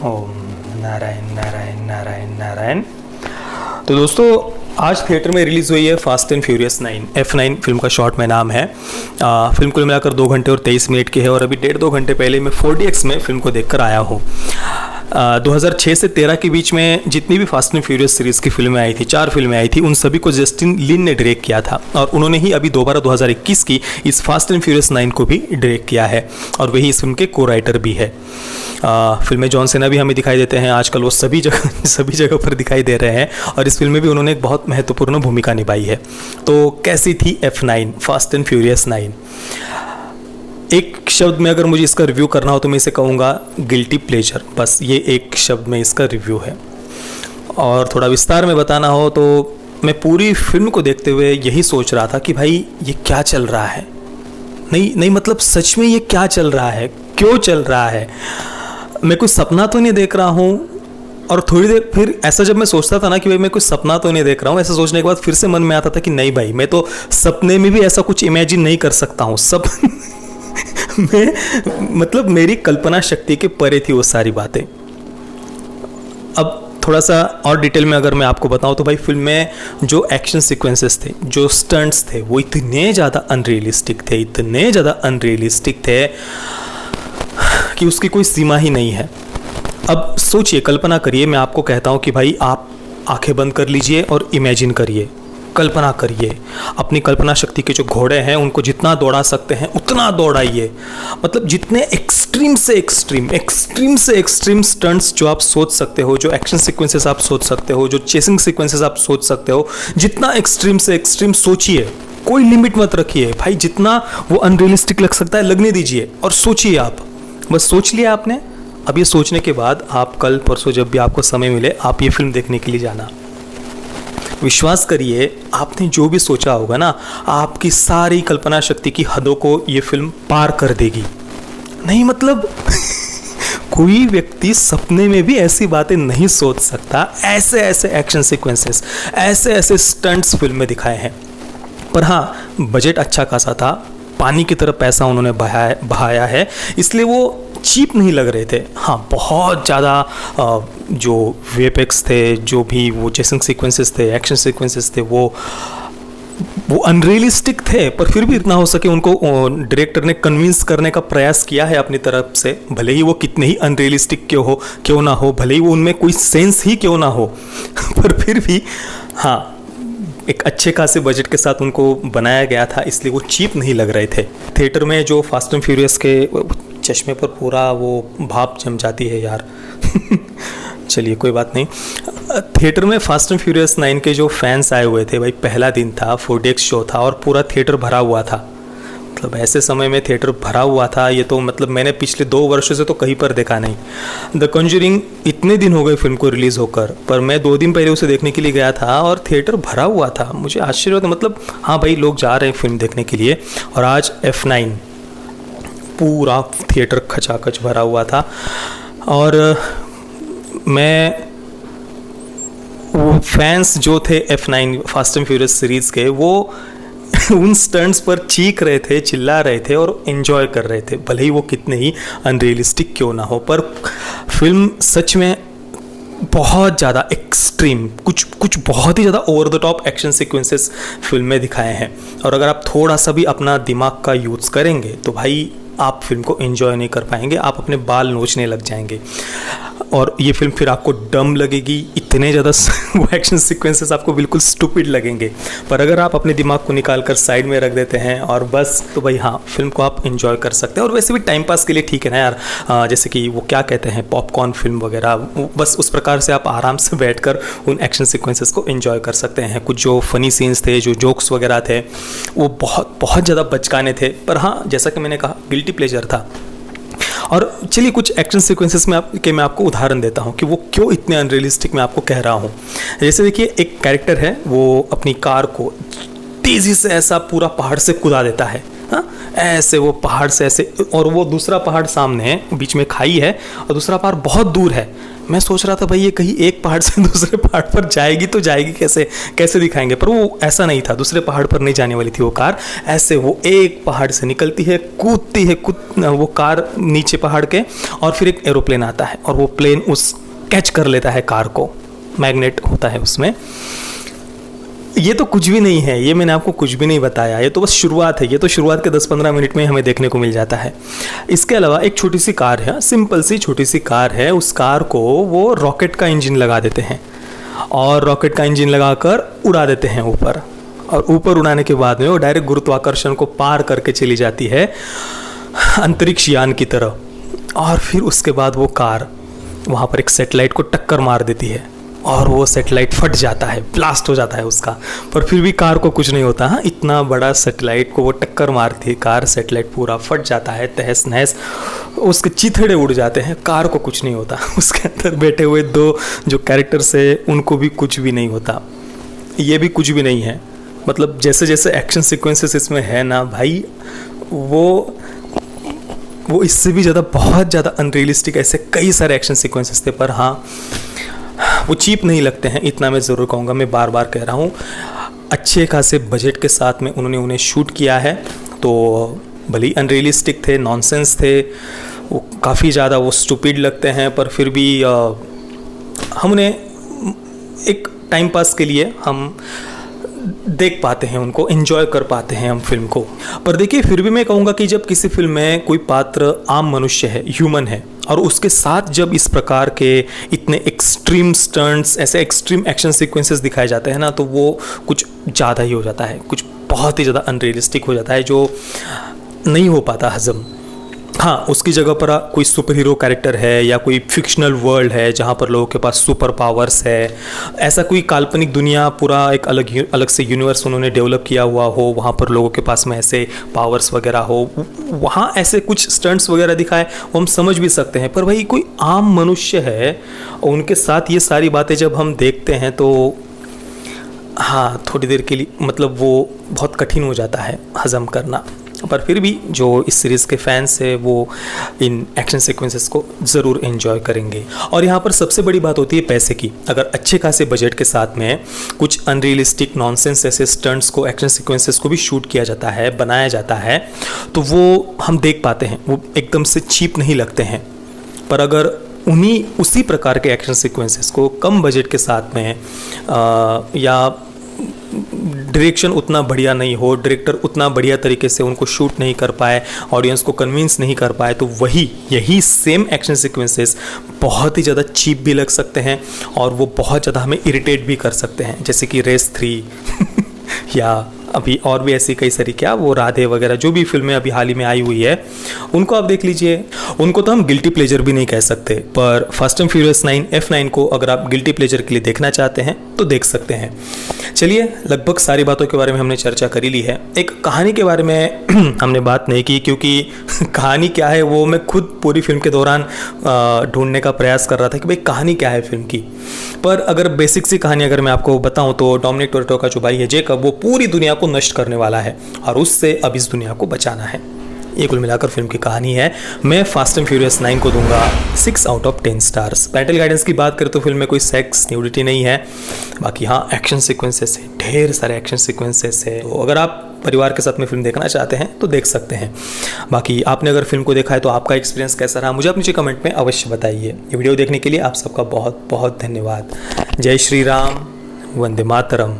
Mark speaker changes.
Speaker 1: ओम नारायण नारायण नारायण नारायण। तो दोस्तों, आज थिएटर में रिलीज़ हुई है fast and furious 9। F9 film का शॉर्ट में नाम है। फिल्म कुल मिलाकर 2 घंटे और 23 मिनट की है और अभी 1.5-2 घंटे पहले मैं 4DX में फिल्म को देखकर आया हूँ। 2006 से 13 के बीच में जितनी भी फास्ट एंड फ्यूरियस सीरीज़ की फिल्में आई थी, 4 फिल्में आई थी, उन सभी को जस्टिन लिन ने डायरेक्ट किया था और उन्होंने ही अभी दोबारा 2021 की इस फास्ट एंड फ्यूरियस 9 को भी डायरेक्ट किया है और वही इस फिल्म के को राइटर भी है। फिल्म में जॉन सेना भी हमें दिखाई देते हैं। आजकल वो सभी जगह पर दिखाई दे रहे हैं और इस फिल्म में भी उन्होंने एक बहुत महत्वपूर्ण भूमिका निभाई है। तो कैसी थी F9 फास्ट एंड फ्यूरियस 9? एक शब्द में अगर मुझे इसका रिव्यू करना हो तो मैं इसे कहूँगा गिल्टी प्लेजर। बस ये एक शब्द में इसका रिव्यू है। और थोड़ा विस्तार में बताना हो तो मैं पूरी फिल्म को देखते हुए यही सोच रहा था कि भाई ये क्या चल रहा है। नहीं मतलब सच में ये क्या चल रहा है, क्यों चल रहा है। मैं कोई सपना तो नहीं देख रहा हूँ। और थोड़ी देर फिर ऐसा जब मैं सोचता था ना कि भाई मैं कोई सपना तो नहीं देख रहा हूँ, ऐसा सोचने के बाद फिर से मन में आता था कि नहीं भाई, मैं तो सपने में भी ऐसा कुछ इमेजिन नहीं कर सकता हूँ। सब मैं मतलब मेरी कल्पना शक्ति के परे थी वो सारी बातें। अब थोड़ा सा और डिटेल में अगर मैं आपको बताऊं तो भाई फिल्म में जो एक्शन सीक्वेंसेस थे, जो स्टंट्स थे, वो इतने ज़्यादा अनरियलिस्टिक थे कि उसकी कोई सीमा ही नहीं है। अब सोचिए, कल्पना करिए, मैं आपको कहता हूँ कि भाई आप आंखें बंद कर लीजिए और इमेजिन करिए, कल्पना करिए। अपनी कल्पना शक्ति के जो घोड़े हैं उनको जितना दौड़ा सकते हैं उतना दौड़ाइए। मतलब जितने एक्सट्रीम से एक्सट्रीम स्टंट्स जो आप सोच सकते हो, जो एक्शन सीक्वेंसेस आप सोच सकते हो, जो चेसिंग सीक्वेंसेस आप सोच सकते हो, जितना एक्सट्रीम से एक्सट्रीम सोचिए। कोई लिमिट मत रखिए भाई, जितना वो अनरियलिस्टिक लग सकता है लगने दीजिए और सोचिए। आप बस सोच लिया आपने। अब ये सोचने के बाद आप कल परसों जब भी आपको समय मिले आप ये फिल्म देखने के लिए जाना। विश्वास करिए, आपने जो भी सोचा होगा ना, आपकी सारी कल्पना शक्ति की हदों को ये फिल्म पार कर देगी। नहीं मतलब कोई व्यक्ति सपने में भी ऐसी बातें नहीं सोच सकता। ऐसे एक्शन सीक्वेंसेस, ऐसे स्टंट्स फिल्म में दिखाए हैं। पर हाँ, बजट अच्छा खासा था, पानी की तरह पैसा उन्होंने बहाया है, इसलिए वो चीप नहीं लग रहे थे। हाँ, बहुत ज़्यादा जो VFX थे, जो भी वो चेसिंग सीक्वेंसेस थे, एक्शन सीक्वेंसेस थे, वो अनरियलिस्टिक थे, पर फिर भी इतना हो सके उनको डायरेक्टर ने कन्विंस करने का प्रयास किया है अपनी तरफ से। भले ही वो कितने ही अनरियलिस्टिक क्यों ना हो, भले ही वो उनमें कोई सेंस ही क्यों ना हो पर फिर भी हाँ, एक अच्छे खासे बजट के साथ उनको बनाया गया था, इसलिए वो चीप नहीं लग रहे थे। थिएटर में जो फास्ट एंड फ्यूरियस के चश्मे पर पूरा वो भाप जम जाती है यार चलिए कोई बात नहीं। थिएटर में फास्ट एंड फ्यूरियस 9 के जो फैंस आए हुए थे भाई, पहला दिन था, 4DX शो था और पूरा थिएटर भरा हुआ था। मतलब ऐसे समय में थिएटर भरा हुआ था, ये तो मतलब मैंने पिछले 2 वर्षों से तो कहीं पर देखा नहीं। द कॉन्जरिंग इतने दिन हो गए फिल्म को रिलीज़ होकर, पर मैं 2 दिन पहले उसे देखने के लिए गया था और थिएटर भरा हुआ था। मुझे आश्चर्य होता, मतलब हाँ भाई, लोग जा रहे हैं फिल्म देखने के लिए। और आज F9 पूरा थिएटर खचाखच भरा हुआ था और वो फैंस जो थे F9 fast and furious series के, वो उन स्टंट्स पर चीख रहे थे, चिल्ला रहे थे और एंजॉय कर रहे थे, भले ही वो कितने ही अनरियलिस्टिक क्यों ना हो। पर फिल्म सच में बहुत ज़्यादा एक्सट्रीम, कुछ बहुत ही ज़्यादा over the top action sequences film में दिखाए हैं। और अगर आप थोड़ा सा भी अपना दिमाग का यूज़ करेंगे तो भाई आप फिल्म को एंजॉय नहीं कर पाएंगे, आप अपने बाल नोचने लग जाएंगे और ये फिल्म फिर आपको डम लगेगी। इतने ज़्यादा वो एक्शन सीक्वेंसेस आपको बिल्कुल स्टूपिड लगेंगे। पर अगर आप अपने दिमाग को निकाल कर साइड में रख देते हैं और बस, तो भाई हाँ, फिल्म को आप एंजॉय कर सकते हैं। और वैसे भी टाइम पास के लिए ठीक है ना यार, जैसे कि वो क्या कहते हैं, पॉपकॉर्न फिल्म वगैरह, बस उस प्रकार से आप आराम से बैठकर उन एक्शन सीक्वेंसेस को एंजॉय कर सकते हैं। कुछ जो फनी सीन्स थे, जो जोक्स वगैरह थे, वो बहुत ज़्यादा बचकाने थे, पर हाँ, जैसा कि मैंने कहा, गिल्टी प्लेजर था। और चलिए कुछ एक्शन सीक्वेंसेस में मैं आपको उदाहरण देता हूँ कि वो क्यों इतने अनरियलिस्टिक मैं आपको कह रहा हूँ। जैसे देखिए, एक कैरेक्टर है, वो अपनी कार को तेज़ी से ऐसा पूरा पहाड़ से कूदा देता है। हाँ, ऐसे वो पहाड़ से ऐसे, और वो दूसरा पहाड़ सामने है, बीच में खाई है और दूसरा पहाड़ बहुत दूर है। मैं सोच रहा था भाई ये कहीं एक पहाड़ से दूसरे पहाड़ पर जाएगी तो जाएगी कैसे, कैसे दिखाएंगे, पर वो ऐसा नहीं था, दूसरे पहाड़ पर नहीं जाने वाली थी वो कार। ऐसे वो एक पहाड़ से निकलती है, कूदती है, वो कार नीचे पहाड़ के, और फिर एक एरोप्लेन आता है और वो प्लेन उस कैच कर लेता है कार को, मैग्नेट होता है उसमें। ये तो कुछ भी नहीं है, ये मैंने आपको कुछ भी नहीं बताया, ये तो बस शुरुआत है। ये तो शुरुआत के 10-15 मिनट में हमें देखने को मिल जाता है। इसके अलावा एक छोटी सी कार है, सिंपल सी छोटी सी कार है, उस कार को वो रॉकेट का इंजन लगा देते हैं और रॉकेट का इंजन लगाकर उड़ा देते हैं ऊपर, और ऊपर उड़ाने के बाद में वो डायरेक्ट गुरुत्वाकर्षण को पार करके चली जाती है अंतरिक्ष यान की तरह। और फिर उसके बाद वो कार वहाँ पर एक सैटेलाइट को टक्कर मार देती है और वो सैटेलाइट फट जाता है, ब्लास्ट हो जाता है उसका, पर फिर भी कार को कुछ नहीं होता। हाँ, इतना बड़ा सैटेलाइट को वो टक्कर मारती है कार, सैटेलाइट पूरा फट जाता है, तहस नहस, उसके चिथड़े उड़ जाते हैं, कार को कुछ नहीं होता। उसके अंदर बैठे हुए 2 जो कैरेक्टर्स है उनको भी कुछ भी नहीं होता। ये भी कुछ भी नहीं है, मतलब जैसे जैसे एक्शन सीक्वेंसेस इसमें है ना भाई, वो इससे भी ज़्यादा, बहुत ज़्यादा अनरियलिस्टिक ऐसे कई सारे एक्शन सीक्वेंसेस थे, पर हाँ वो चीप नहीं लगते हैं, इतना मैं ज़रूर कहूँगा। मैं बार बार कह रहा हूँ, अच्छे खासे बजट के साथ में उन्होंने उन्हें शूट किया है, तो भले ही अनरियलिस्टिक थे, नॉनसेंस थे, वो काफ़ी ज़्यादा वो स्टूपिड लगते हैं, पर फिर भी हम उन्हें एक टाइम पास के लिए हम देख पाते हैं, उनको एंजॉय कर पाते हैं हम फिल्म को। पर देखिए, फिर भी मैं कहूँगा कि जब किसी फिल्म में कोई पात्र आम मनुष्य है, ह्यूमन है, और उसके साथ जब इस प्रकार के इतने एक्सट्रीम स्टंट्स, ऐसे एक्सट्रीम एक्शन सीक्वेंसेस दिखाए जाते हैं ना, तो वो कुछ ज़्यादा ही हो जाता है, कुछ बहुत ही ज़्यादा अनरियलिस्टिक हो जाता है, जो नहीं हो पाता हजम। हाँ, उसकी जगह पर कोई सुपर हीरो कैरेक्टर है या कोई फिक्शनल वर्ल्ड है जहाँ पर लोगों के पास सुपर पावर्स है, ऐसा कोई काल्पनिक दुनिया, पूरा एक अलग से यूनिवर्स उन्होंने डेवलप किया हुआ हो, वहाँ पर लोगों के पास में ऐसे पावर्स वगैरह हो, वहाँ ऐसे कुछ स्टंट्स वगैरह दिखाए, वो हम समझ भी सकते हैं। पर भाई कोई आम मनुष्य है, उनके साथ ये सारी बातें जब हम देखते हैं तो हाँ, थोड़ी देर के लिए मतलब वो बहुत कठिन हो जाता है हजम करना। पर फिर भी जो इस सीरीज़ के फैंस हैं वो इन एक्शन सीक्वेंसेस को ज़रूर एंजॉय करेंगे। और यहाँ पर सबसे बड़ी बात होती है पैसे की। अगर अच्छे खासे बजट के साथ में कुछ अनरियलिस्टिक नॉनसेंस ऐसे स्टंट्स को, एक्शन सीक्वेंसेस को भी शूट किया जाता है, बनाया जाता है, तो वो हम देख पाते हैं, वो एकदम से चीप नहीं लगते हैं। पर अगर उसी प्रकार के एक्शन सीक्वेंसेस को कम बजट के साथ में या डायरेक्शन उतना बढ़िया नहीं हो, डायरेक्टर उतना बढ़िया तरीके से उनको शूट नहीं कर पाए, ऑडियंस को कन्विंस नहीं कर पाए, तो यही सेम एक्शन सीक्वेंसेस बहुत ही ज़्यादा चीप भी लग सकते हैं और वो बहुत ज़्यादा हमें इरिटेट भी कर सकते हैं। जैसे कि रेस 3 या अभी और भी ऐसी कई सारी, क्या वो राधे वगैरह जो भी फिल्में अभी हाल ही में आई हुई है, उनको आप देख लीजिए। उनको तो हम गिल्टी प्लेजर भी नहीं कह सकते, पर फास्ट एंड फ्यूरियस 9 F9 को अगर आप गिल्टी प्लेजर के लिए देखना चाहते हैं तो देख सकते हैं। चलिए, लगभग सारी बातों के बारे में हमने चर्चा कर ही ली है। एक कहानी के बारे में हमने बात नहीं की, क्योंकि कहानी क्या है वो मैं खुद पूरी फिल्म के दौरान ढूंढने का प्रयास कर रहा था कि भाई कहानी क्या है फिल्म की। पर अगर बेसिक सी कहानी अगर मैं आपको बताऊं तो डोमिनिक टोरेटो का जो भाई है जेकब, वो पूरी दुनिया को नष्ट करने वाला है और उससे अब इस दुनिया को बचाना है। ये कुल मिलाकर फिल्म की कहानी है। मैं फास्ट एंड फ्यूरियस 9 को दूंगा 6 out of 10 stars. Parental guidance की बात करें तो फिल्म में कोई सेक्स न्यूडिटी नहीं है, बाकी हाँ एक्शन सीक्वेंसेस है, ढेर सारे एक्शन सीक्वेंसेस है, तो अगर आप परिवार के साथ में फिल्म देखना चाहते हैं तो देख सकते हैं। बाकी आपने अगर फिल्म को देखा है तो आपका एक्सपीरियंस कैसा रहा, मुझे आप नीचे कमेंट में अवश्य बताइए। ये वीडियो देखने के लिए आप सबका बहुत बहुत धन्यवाद। जय श्री राम, वंदे मातरम।